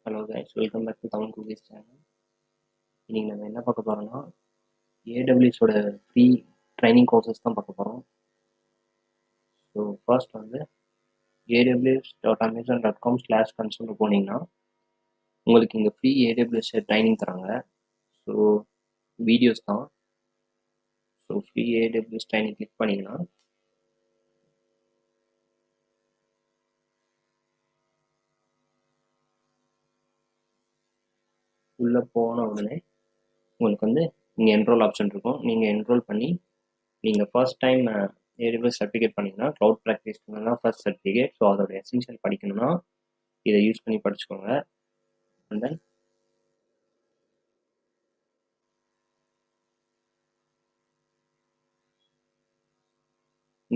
Hello guys, welcome back to Tamil cookies channel. இன்றைக்கி நம்ம என்ன பார்க்க போகிறோம்னா, ஏடபிள்யூஸோட ஃப்ரீ ட்ரைனிங் கோர்சஸ் தான் பார்க்க போகிறோம். ஸோ ஃபர்ஸ்ட் வந்து aws.amazon.com/console போனீங்கன்னா உங்களுக்கு இங்கே ஃப்ரீ ஏடபிள்யூஎஸ் ட்ரைனிங் தராங்க. ஸோ வீடியோஸ் தான். So free AWS training click பண்ணிங்கன்னா உள்ளே போன உடனே உங்களுக்கு வந்து இங்கே என்ரோல் ஆப்ஷன் இருக்கும். நீங்கள் என்ரோல் பண்ணி நீங்கள் ஃபர்ஸ்ட் டைம் ஏடபிள்யூஎஸ் சர்டிஃபிகேட் பண்ணிங்கன்னா க்ளவுட் ப்ராக்டிஸ் பண்ணலாம் ஃபர்ஸ்ட் சர்டிஃபிகேட். ஸோ அதோட எசென்ஷியல் படிக்கணும்னா இதை யூஸ் பண்ணி படிச்சுக்கோங்க. அண்ட் தென்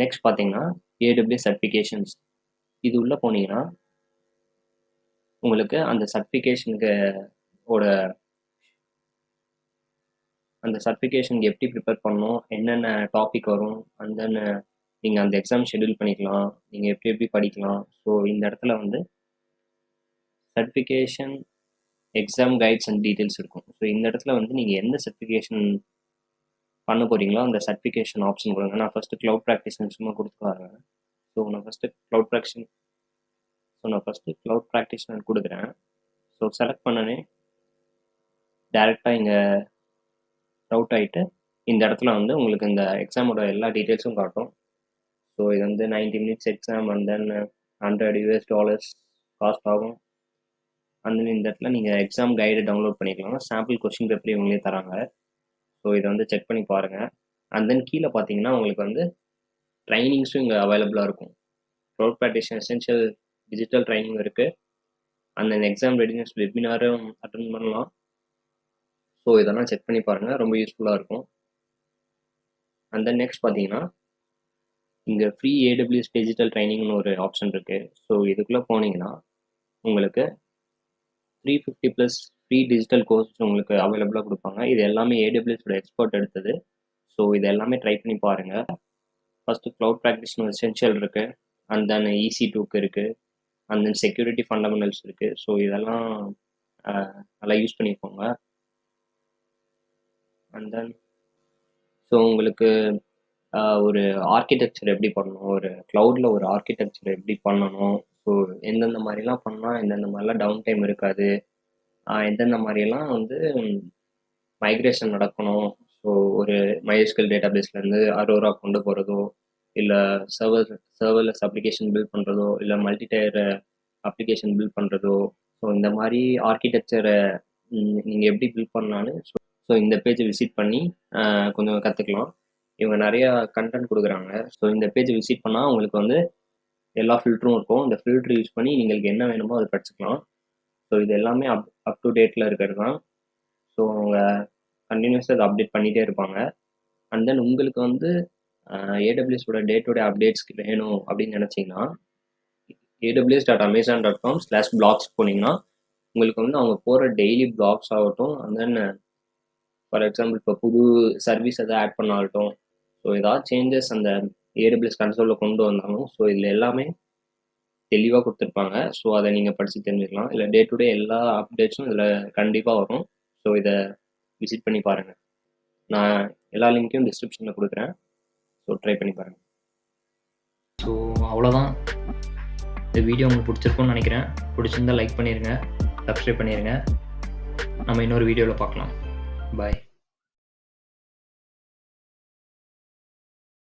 நெக்ஸ்ட் பார்த்தீங்கன்னா ஏடபிள்யூஎஸ் சர்டிஃபிகேஷன்ஸ். இது உள்ளே போனீங்கன்னா உங்களுக்கு அந்த சர்டிஃபிகேஷனுக்கு எப்படி ப்ரிப்பேர் பண்ணணும், என்னென்ன டாபிக் வரும், அண்ட் தென் நீங்கள் அந்த எக்ஸாம் ஷெட்யூல் பண்ணிக்கலாம், நீங்கள் எப்படி படிக்கலாம். ஸோ இந்த இடத்துல வந்து certification exam guides and details இருக்கும். ஸோ இந்த இடத்துல வந்து நீங்கள் எந்த சர்டிஃபிகேஷன் பண்ண போகிறீங்களோ அந்த சர்டிஃபிகேஷன் ஆப்ஷன் கொடுங்க. நான் ஃபஸ்ட்டு க்ளவுட் ப்ராக்டிஸ் சும்மா கொடுத்து வரேன். ஸோ நான் ஃபஸ்ட்டு க்ளவுட் ப்ராக்டிஸ் கொடுக்குறேன். ஸோ செலக்ட் பண்ணனே டேரெக்டாக இங்கே ரவுட் ஆகிட்டு இந்த இடத்துல வந்து உங்களுக்கு இந்த எக்ஸாமோட எல்லா டீட்டெயில்ஸும் காட்டும். ஸோ இது வந்து 90 minutes exam and then $100 cost ஆகும். அண்ட் தென் இந்த இடத்துல நீங்கள் எக்ஸாம் கைடு டவுன்லோட் பண்ணிக்கலாம். சாம்பிள் கொஸ்டின் பேப்பர் இவங்களே தராங்க. ஸோ இதை வந்து செக் பண்ணி பாருங்கள். அண்ட் தென் கீழே பார்த்தீங்கன்னா உங்களுக்கு வந்து ட்ரைனிங்ஸும் இங்கே அவைலபிளாக இருக்கும். Cloud practice essential digital training இருக்குது. அண்ட் தென் எக்ஸாம் ரெடினஸ் வெபினாரும் அட்டன் பண்ணலாம். ஸோ இதெல்லாம் செக் பண்ணி பாருங்கள், ரொம்ப யூஸ்ஃபுல்லாக இருக்கும். அண்ட் தென் நெக்ஸ்ட் பார்த்தீங்கன்னா இங்கே ஃப்ரீ ஏடபிள்யூஎஸ் டிஜிட்டல் ட்ரைனிங்னு ஒரு ஆப்ஷன் இருக்குது. ஸோ இதுக்குள்ளே போனீங்கன்னா உங்களுக்கு 350+ ஃப்ரீ டிஜிட்டல் கோர்ஸ் உங்களுக்கு அவைலபிளாக கொடுப்பாங்க. இது எல்லாமே ஏடபிள்யூஎஸோட எக்ஸ்பர்ட் எடுத்தது. ஸோ இது எல்லாமே ட்ரை பண்ணி பாருங்கள். ஃபஸ்ட்டு க்ளவுட் ப்ராக்டிஸ்னு எசென்ஷியல் இருக்குது. அண்ட் தென் EC2க்கு இருக்குது. அண்ட் தென் செக்யூரிட்டி ஃபண்டமெண்டல்ஸ் இருக்குது. ஸோ இதெல்லாம் நல்லா யூஸ் பண்ணிக்கோங்க. அண்ட் தென் ஸோ உங்களுக்கு ஒரு ஆர்கிடெக்சர் எப்படி பண்ணணும், ஒரு க்ளவுடில் ஒரு ஆர்கிடெக்சர் எப்படி பண்ணணும், ஸோ எந்தெந்த மாதிரிலாம் பண்ணால் எந்தெந்த மாதிரிலாம் டவுன் டைம் இருக்காது, எந்தெந்த மாதிரியெல்லாம் வந்து மைக்ரேஷன் நடக்கணும். ஸோ ஒரு MySQL டேட்டாபேஸ்லேருந்து அரோரா கொண்டு போகிறதோ, இல்லை சர்வர்லெஸ் அப்ளிகேஷன் பில்ட் பண்ணுறதோ, இல்லை மல்டிடயர் அப்ளிகேஷன் பில்ட் பண்ணுறதோ, ஸோ இந்த மாதிரி ஆர்கிடெக்சரை நீங்கள் எப்படி பில்ட் பண்ணலான்னு ஸோ இந்த பேஜை விசிட் பண்ணி கொஞ்சம் கற்றுக்கலாம். இவங்க நிறையா கண்டென்ட் கொடுக்குறாங்க. ஸோ இந்த பேஜை விசிட் பண்ணால் உங்களுக்கு வந்து எல்லா ஃபில்டரும் இருக்கும். இந்த ஃபில்ட்ரு யூஸ் பண்ணி നിങ്ങൾക്ക് என்ன வேணுமோ அதை படிச்சுக்கலாம். ஸோ இது எல்லாமே அப் டு டேட்டில் இருக்கிறது தான். ஸோ அவங்க கண்டினியூஸாக அதை அப்டேட் பண்ணிகிட்டே இருப்பாங்க. அண்ட் தென் உங்களுக்கு வந்து ஏடபிள்யூஎஸோட டே டு டே அப்டேட்ஸ் வேணும் அப்படின்னு நினச்சிங்கன்னா aws.amazon.com/blogs போனீங்கன்னா உங்களுக்கு வந்து அவங்க போகிற டெய்லி பிளாக்ஸ் ஆகட்டும், அண்ட் தென் ஃபார் எக்ஸாம்பிள் இப்போ புது சர்வீஸ் எதாவது ஆட் பண்ணாகட்டும், ஸோ ஏதாவது சேஞ்சஸ் அந்த ஏடபிள்யூஎஸ் கன்சோலில் கொண்டு வந்தாலும் ஸோ இதில் எல்லாமே தெளிவாக கொடுத்துருப்பாங்க. ஸோ அதை நீங்கள் படித்து தெரிஞ்சுக்கலாம். இல்லை டே டு டே எல்லா அப்டேட்ஸும் இதில் கண்டிப்பாக வரும். ஸோ இதை விசிட் பண்ணி பாருங்கள். நான் எல்லா லிங்க்கையும் டிஸ்கிரிப்ஷனில் கொடுக்குறேன். ஸோ ட்ரை பண்ணி பாருங்கள். ஸோ அவ்வளோதான். இந்த வீடியோ உங்களுக்கு பிடிச்சிருக்கும்னு நினைக்கிறேன். பிடிச்சிருந்தால் லைக் பண்ணிடுங்க, சப்ஸ்கிரைப் பண்ணிடுங்க. நம்ம இன்னொரு வீடியோவில் பார்க்கலாம். பாய்.